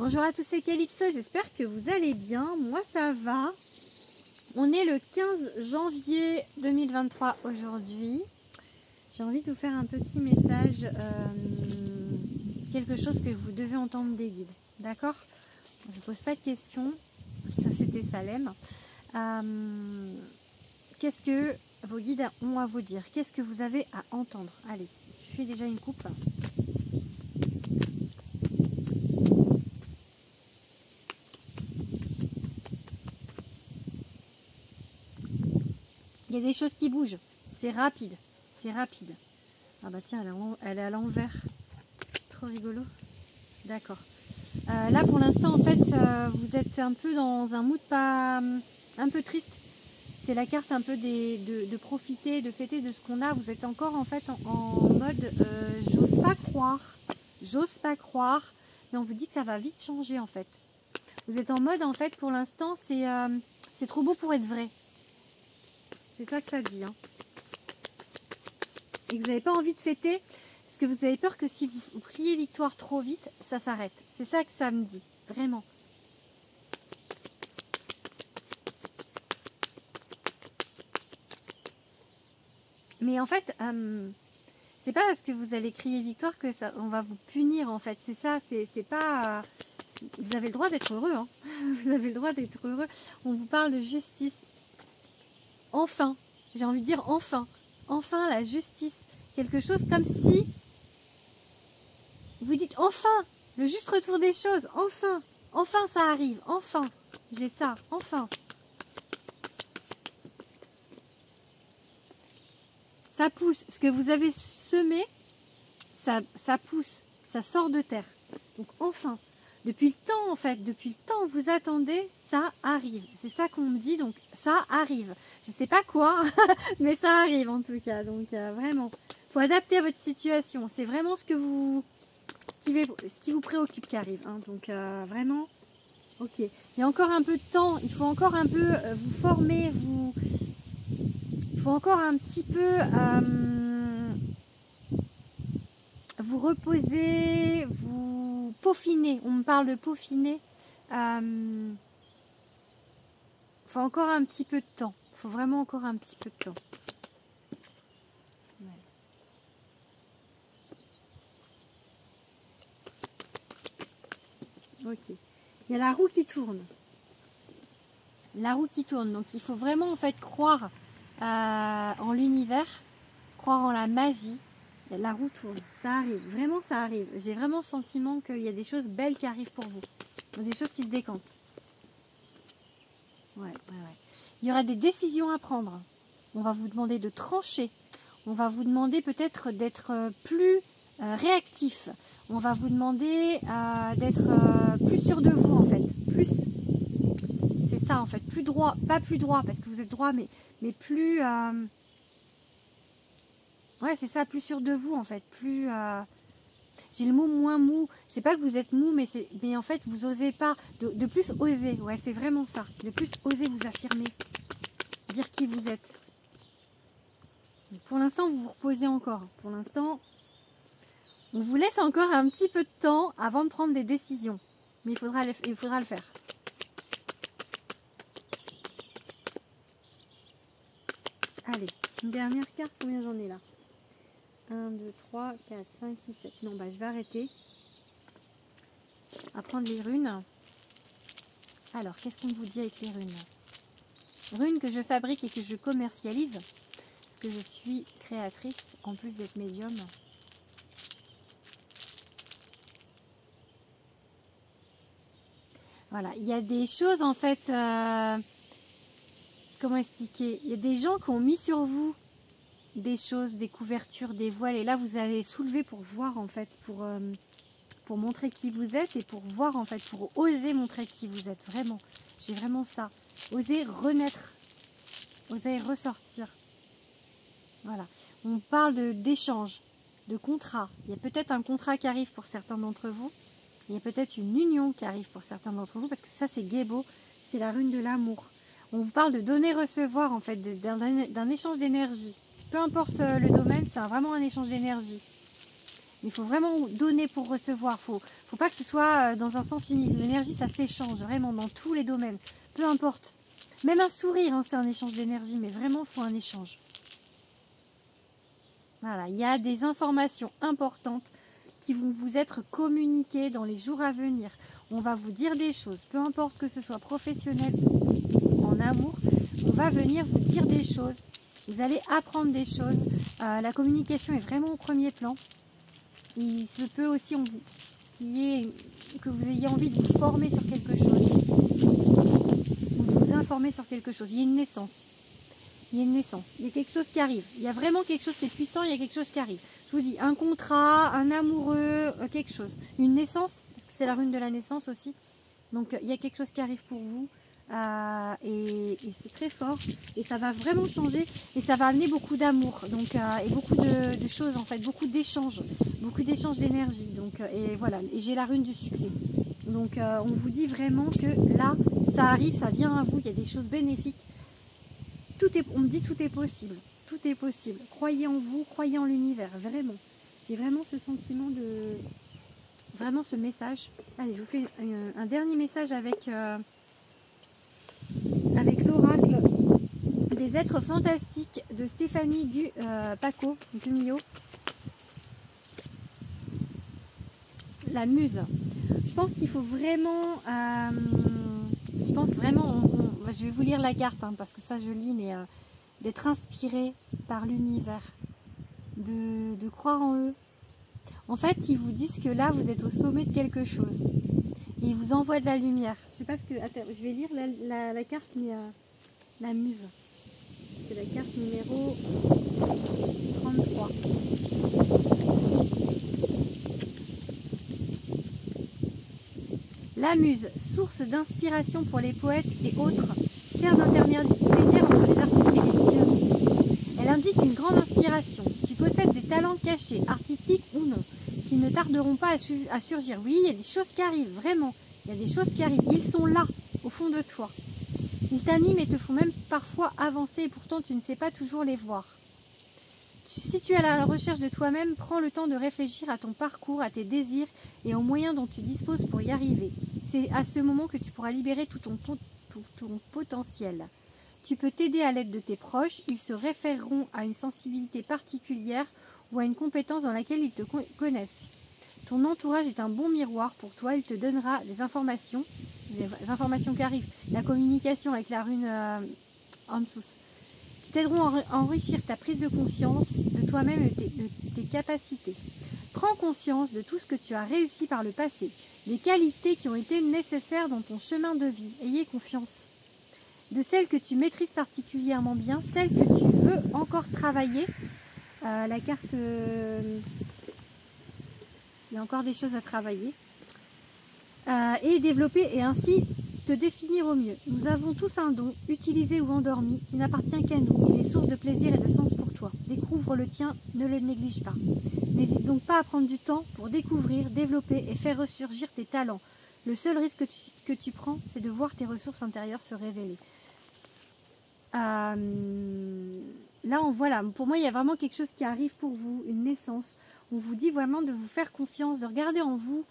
Bonjour à tous, c'est Calypso, j'espère que vous allez bien. Moi ça va. On est le 15 janvier 2023 aujourd'hui. J'ai envie de vous faire un petit message, quelque chose que vous devez entendre des guides. D'accord? Je ne pose pas de questions. Ça c'était Salem. Qu'est-ce que vos guides ont à vous dire? Qu'est-ce que vous avez à entendre? Allez, je fais déjà une coupe. Il y a des choses qui bougent, c'est rapide, c'est rapide. Ah bah tiens, elle est à l'envers, trop rigolo. D'accord. Là pour l'instant en fait, vous êtes un peu dans un mood pas un peu triste. C'est la carte un peu de profiter, de fêter de ce qu'on a. Vous êtes encore en fait en mode j'ose pas croire, mais on vous dit que ça va vite changer en fait. Vous êtes en mode en fait pour l'instant c'est trop beau pour être vrai. C'est ça que ça dit. Hein. Et que vous n'avez pas envie de fêter, parce que vous avez peur que si vous criez victoire trop vite, ça s'arrête. C'est ça que ça me dit, vraiment. Mais en fait, c'est pas parce que vous allez crier victoire que ça, on va vous punir en fait. C'est ça, c'est pas... vous avez le droit d'être heureux. Hein. Vous avez le droit d'être heureux. On vous parle de justice. Enfin, j'ai envie de dire enfin. Enfin la justice, quelque chose comme si vous dites enfin, le juste retour des choses, enfin, enfin ça arrive, enfin, j'ai ça, enfin. Ça pousse, ce que vous avez semé, ça pousse, ça sort de terre. Donc enfin, depuis le temps en fait, depuis le temps que vous attendez, ça arrive. C'est ça qu'on me dit, donc ça arrive. Je sais pas quoi, mais ça arrive en tout cas. Donc vraiment, faut adapter à votre situation. C'est vraiment ce qui vous préoccupe qui arrive. Hein. Donc vraiment, ok. Il y a encore un peu de temps. Il faut encore un peu vous former. Il faut encore un petit peu vous reposer, vous peaufiner. On me parle de peaufiner. Faut encore un petit peu de temps. Il faut vraiment encore un petit peu de temps. Ouais. Ok. Il y a la roue qui tourne. La roue qui tourne. Donc il faut vraiment en fait croire en l'univers, croire en la magie. La roue tourne. Ça arrive. Vraiment ça arrive. J'ai vraiment le sentiment qu'il y a des choses belles qui arrivent pour vous. Des choses qui se décantent. Ouais. Il y aura des décisions à prendre. On va vous demander de trancher. On va vous demander peut-être d'être plus réactif. On va vous demander d'être plus sûr de vous en fait. Plus, c'est ça en fait. Plus droit, pas plus droit parce que vous êtes droit, mais plus... ouais, c'est ça, plus sûr de vous en fait. Plus... j'ai le mot moins mou. C'est pas que vous êtes mou, mais en fait vous osez pas. De plus oser. Ouais, c'est vraiment ça. De plus oser vous affirmer. Dire qui vous êtes. Pour l'instant, vous vous reposez encore. Pour l'instant, on vous laisse encore un petit peu de temps avant de prendre des décisions. Mais il faudra le faire. Allez, une dernière carte. Combien j'en ai là? 1, 2, 3, 4, 5, 6, 7. Non, bah je vais arrêter. À prendre les runes. Alors, qu'est-ce qu'on vous dit avec les runes? Runes que je fabrique et que je commercialise. Parce que je suis créatrice, en plus d'être médium. Voilà, il y a des choses en fait, comment expliquer? Il y a des gens qui ont mis sur vous des choses, des couvertures, des voiles, et là vous allez soulever pour voir en fait, pour montrer qui vous êtes et pour voir en fait, pour oser montrer qui vous êtes, vraiment. J'ai vraiment ça. Oser renaître, oser ressortir. Voilà. On parle d'échange, de contrat. Il y a peut-être un contrat qui arrive pour certains d'entre vous. Il y a peut-être une union qui arrive pour certains d'entre vous, parce que ça c'est Gébo, c'est la rune de l'amour. On vous parle de donner-recevoir en fait, d'un échange d'énergie. Peu importe le domaine, c'est vraiment un échange d'énergie. Mais il faut vraiment donner pour recevoir. Faut pas que ce soit dans un sens unique. L'énergie, ça s'échange vraiment dans tous les domaines. Peu importe. Même un sourire, hein, c'est un échange d'énergie. Mais vraiment, il faut un échange. Voilà, il y a des informations importantes qui vont vous être communiquées dans les jours à venir. On va vous dire des choses, peu importe que ce soit professionnel ou en amour, on va venir vous dire des choses. Vous allez apprendre des choses. La communication est vraiment au premier plan. Il se peut aussi que vous ayez envie de vous former sur quelque chose, ou de vous informer sur quelque chose. Il y a une naissance. Il y a une naissance, il y a quelque chose qui arrive. Il y a vraiment quelque chose, c'est puissant, il y a quelque chose qui arrive. Je vous dis, un contrat, un amoureux, quelque chose. Une naissance, parce que c'est la rune de la naissance aussi. Donc il y a quelque chose qui arrive pour vous. Et c'est très fort. Et ça va vraiment changer. Et ça va amener beaucoup d'amour. Donc et beaucoup de choses en fait. Beaucoup d'échanges. Beaucoup d'échanges d'énergie. Donc et voilà. Et j'ai la rune du succès. Donc on vous dit vraiment que là, ça arrive, ça vient à vous. Il y a des choses bénéfiques. On me dit tout est possible, tout est possible. Croyez en vous, croyez en l'univers, vraiment. J'ai vraiment ce sentiment de... Vraiment ce message. Allez, je vous fais un dernier message avec l'oracle des êtres fantastiques de Stéphanie Paco, Gumio. La muse. Je pense qu'il faut vraiment... je pense vraiment... je vais vous lire la carte, hein, parce que ça je lis, mais d'être inspiré par l'univers, de croire en eux. En fait, ils vous disent que là, vous êtes au sommet de quelque chose. Et ils vous envoient de la lumière. Je sais pas ce que... Attends, je vais lire la carte, mais la muse. C'est la carte numéro 33. La muse, source d'inspiration pour les poètes et autres, sert d'intermédiaire entre les artistes et les dieux. Elle indique une grande inspiration. Tu possèdes des talents cachés, artistiques ou non, qui ne tarderont pas à surgir. Oui, il y a des choses qui arrivent, vraiment. Il y a des choses qui arrivent. Ils sont là, au fond de toi. Ils t'animent et te font même parfois avancer, et pourtant tu ne sais pas toujours les voir. Si tu es à la recherche de toi-même, prends le temps de réfléchir à ton parcours, à tes désirs et aux moyens dont tu disposes pour y arriver. C'est à ce moment que tu pourras libérer tout ton potentiel. Tu peux t'aider à l'aide de tes proches, ils se référeront à une sensibilité particulière ou à une compétence dans laquelle ils te connaissent. Ton entourage est un bon miroir pour toi, il te donnera des informations qui arrivent, la communication avec la rune Ansus, qui t'aideront à enrichir ta prise de conscience de toi-même et de tes capacités. Prends conscience de tout ce que tu as réussi par le passé, des qualités qui ont été nécessaires dans ton chemin de vie. Ayez confiance. De celles que tu maîtrises particulièrement bien, celles que tu veux encore travailler. La carte... il y a encore des choses à travailler. Et développer et ainsi te définir au mieux. Nous avons tous un don, utilisé ou endormi, qui n'appartient qu'à nous. Il est source de plaisir et de sens pour toi. Découvre le tien, ne le néglige pas. N'hésite donc pas à prendre du temps pour découvrir, développer et faire ressurgir tes talents. Le seul risque que tu prends, c'est de voir tes ressources intérieures se révéler. Là, on voit là, pour moi, il y a vraiment quelque chose qui arrive pour vous, une naissance. On vous dit vraiment de vous faire confiance, de regarder en vous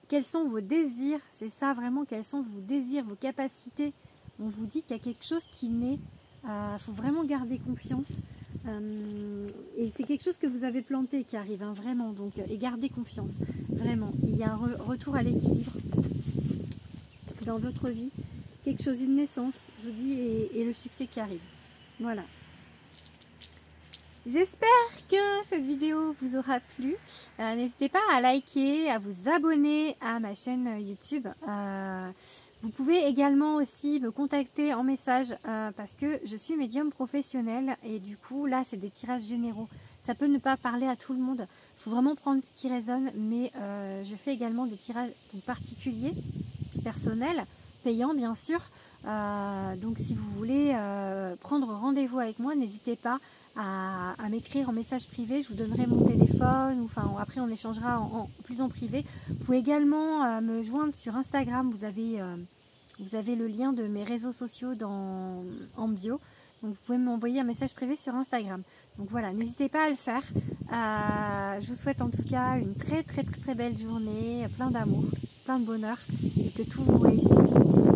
quels sont vos désirs. C'est ça vraiment, quels sont vos désirs, vos capacités. On vous dit qu'il y a quelque chose qui naît. Faut vraiment garder confiance. Et c'est quelque chose que vous avez planté qui arrive, hein, vraiment. Donc, et gardez confiance, vraiment. Il y a un retour à l'équilibre dans votre vie. Quelque chose, une naissance, je vous dis, et le succès qui arrive. Voilà. J'espère que cette vidéo vous aura plu. N'hésitez pas à liker, à vous abonner à ma chaîne YouTube. Vous pouvez également aussi me contacter en message parce que je suis médium professionnel et du coup là c'est des tirages généraux. Ça peut ne pas parler à tout le monde. Il faut vraiment prendre ce qui résonne, mais je fais également des tirages particuliers, personnels, payants bien sûr. Donc si vous voulez prendre rendez-vous avec moi, n'hésitez pas à m'écrire en message privé. Je vous donnerai mon téléphone, ou enfin après on échangera plus en privé. Vous pouvez également me joindre sur Instagram. Vous avez le lien de mes réseaux sociaux en bio. Donc vous pouvez m'envoyer un message privé sur Instagram. Donc voilà, n'hésitez pas à le faire. Je vous souhaite en tout cas une très belle journée, plein d'amour, plein de bonheur et que tout vous réussisse.